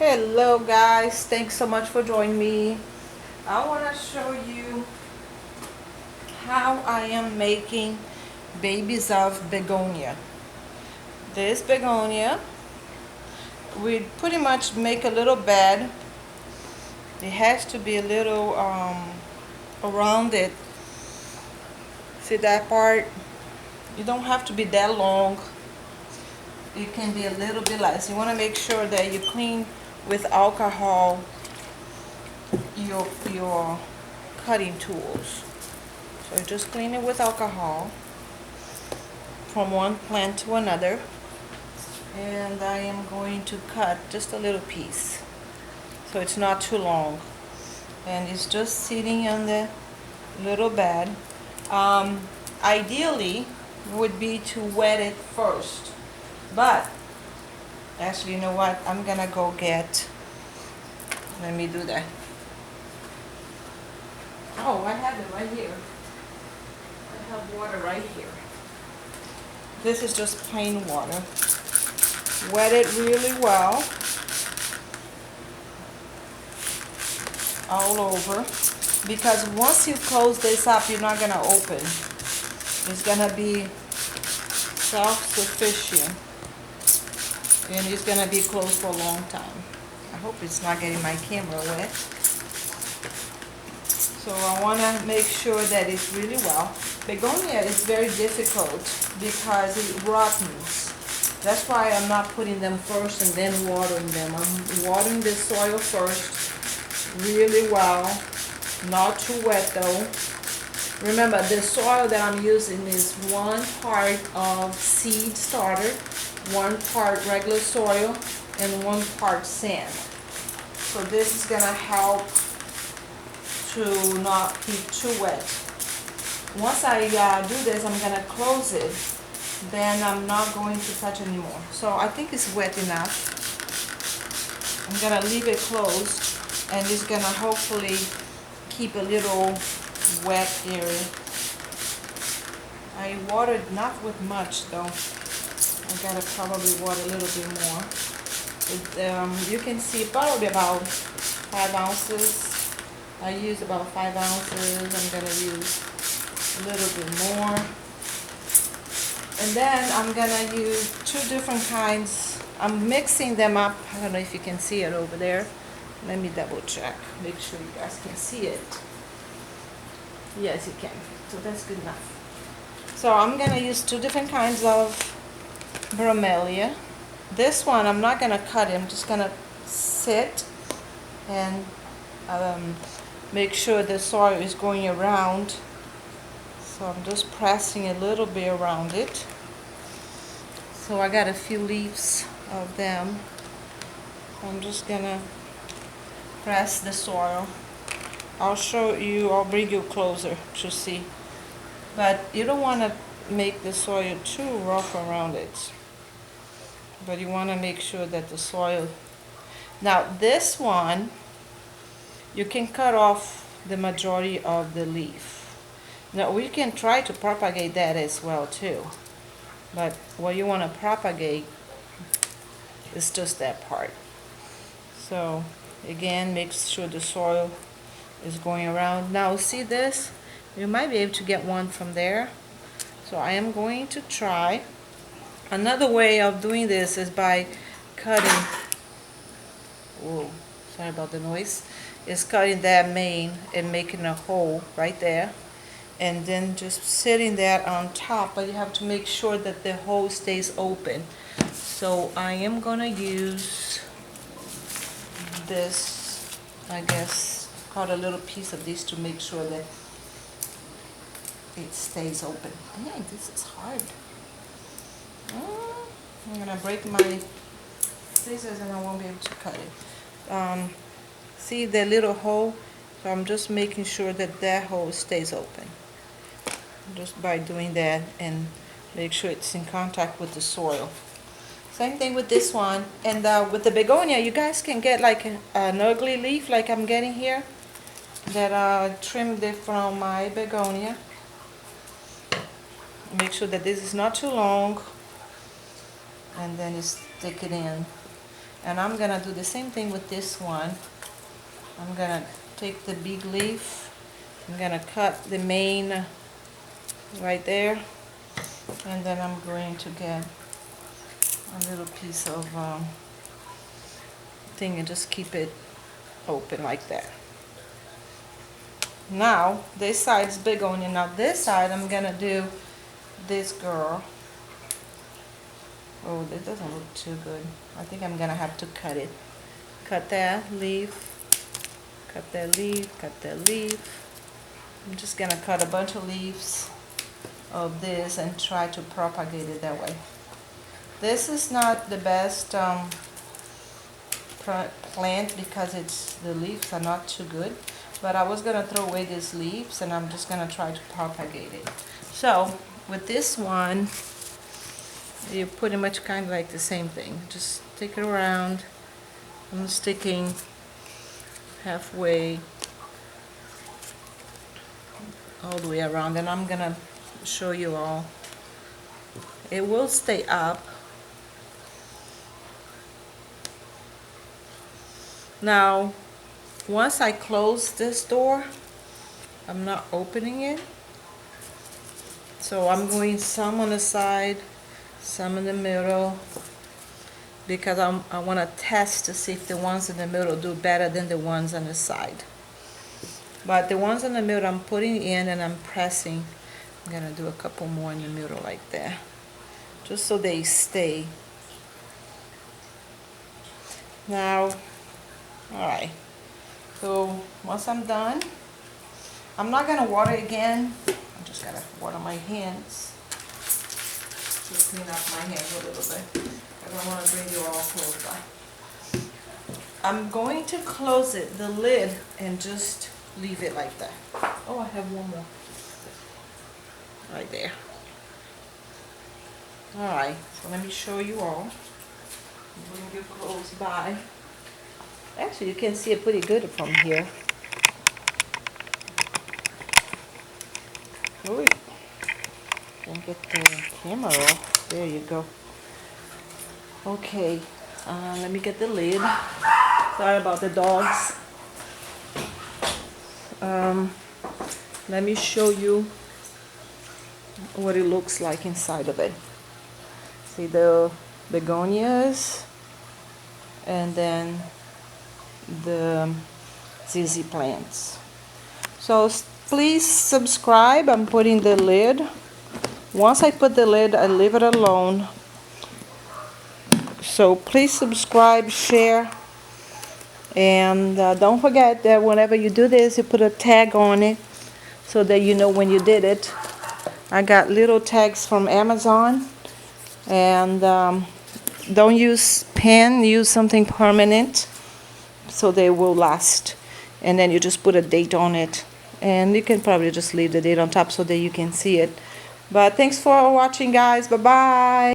Hello guys, thanks so much for joining me. I want to show you how I am making babies of begonia. This begonia, we pretty much make a little bed. It has to be a little around it. See that part? You don't have to be that long. It can be a little bit less. You want to make sure that you clean with alcohol your cutting tools. So just clean it with alcohol from one plant to another. And I am going to cut just a little piece so it's not too long. And it's just sitting on the little bed. Ideally would be to wet it first. But actually, you know what? I'm gonna go get, let me do that. Oh, I have it right here. I have water right here. This is just plain water. Wet it really well all over, because once you close this up, you're not gonna open. It's gonna be self-sufficient and it's gonna be closed for a long time. I hope it's not getting my camera wet. So I want to make sure that it's really well. Begonia is very difficult because it rottens. That's why I'm not putting them first and then watering them. I'm watering the soil first really well, not too wet though. Remember, the soil that I'm using is 1 part of seed starter, 1 part regular soil, and 1 part sand. So this is gonna help to not be too wet. Once I do this, I'm gonna close it. Then I'm not going to touch anymore. So I think it's wet enough. I'm gonna leave it closed, and it's gonna hopefully keep a little wet area. I watered not with much though. I gotta probably water a little bit more. You can see probably about 5 ounces. I use about 5 ounces. I'm gonna use a little bit more. And then I'm gonna use 2 different kinds. I'm mixing them up. I don't know if you can see it over there. Let me double check. Make sure you guys can see it. Yes, you can. So that's good enough. So I'm gonna use 2 different kinds of bromelia. This one I'm not gonna cut it. I'm just gonna sit and make sure the soil is going around. So I'm just pressing a little bit around it. So I got a few leaves of them. I'm just gonna press the soil. I'll show you, I'll bring you closer to see. But you don't want to make the soil too rough around it. But you want to make sure that the soil... Now this one, you can cut off the majority of the leaf. Now we can try to propagate that as well too. But what you want to propagate is just that part. So again, make sure the soil is going around. Now see this? You might be able to get one from there. So I am going to try. Another way of doing this is by cutting, whoa, sorry about the noise, is cutting that main and making a hole right there. And then just sitting that on top, but you have to make sure that the hole stays open. So I am gonna use this, I guess, cut a little piece of this to make sure that it stays open. Dang, this is hard. I'm gonna break my scissors and I won't be able to cut it. See the little hole? So I'm just making sure that that hole stays open. Just by doing that, and make sure it's in contact with the soil. Same thing with this one. And with the begonia, you guys can get like an ugly leaf like I'm getting here, that I trimmed it from my begonia. Make sure that this is not too long, and then you stick it in. And I'm gonna do the same thing with this one. I'm gonna take the big leaf, I'm gonna cut the main right there, and then I'm going to get a little piece of thing and just keep it open like that. Now this side's begonia. Now this side I'm gonna do this girl. Oh, that doesn't look too good. I think I'm gonna have to cut it. Cut that leaf, cut that leaf, cut that leaf. I'm just gonna cut a bunch of leaves of this and try to propagate it that way. This is not the best plant because the leaves are not too good, but I was gonna throw away these leaves and I'm just gonna try to propagate it. So with this one, you're pretty much kind of like the same thing. Just stick it around. I'm sticking halfway all the way around, and I'm gonna show you all. It will stay up. Now, once I close this door, I'm not opening it. So I'm going some on the side, some in the middle, because I want to test to see if the ones in the middle do better than the ones on the side. But the ones in the middle I'm putting in and I'm pressing. I'm going to do a couple more in the middle like that, just so they stay. Now, alright, so once I'm done, I'm not going to water again. I'm just going to water my hands to clean up my hands a little bit. I don't want to bring you all closer. I'm going to close it, the lid, and just leave it like that. Oh, I have one more. Right there. Alright, so let me show you all. Bring you close by. Actually, you can see it pretty good from here. Ooh. Can't get the camera off. There you go. Okay, let me get the lid. Sorry about the dogs. Let me show you what it looks like inside of it. See the begonias and then the ZZ plants. So please subscribe. I'm putting the lid. Once I put the lid, I leave it alone. So please subscribe, share, and don't forget that whenever you do this, you put a tag on it so that you know when you did it. I got little tags from Amazon, and don't use pen, use something permanent so they will last. And then you just put a date on it, and you can probably just leave the date on top so that you can see it. But thanks for watching, guys. Bye bye.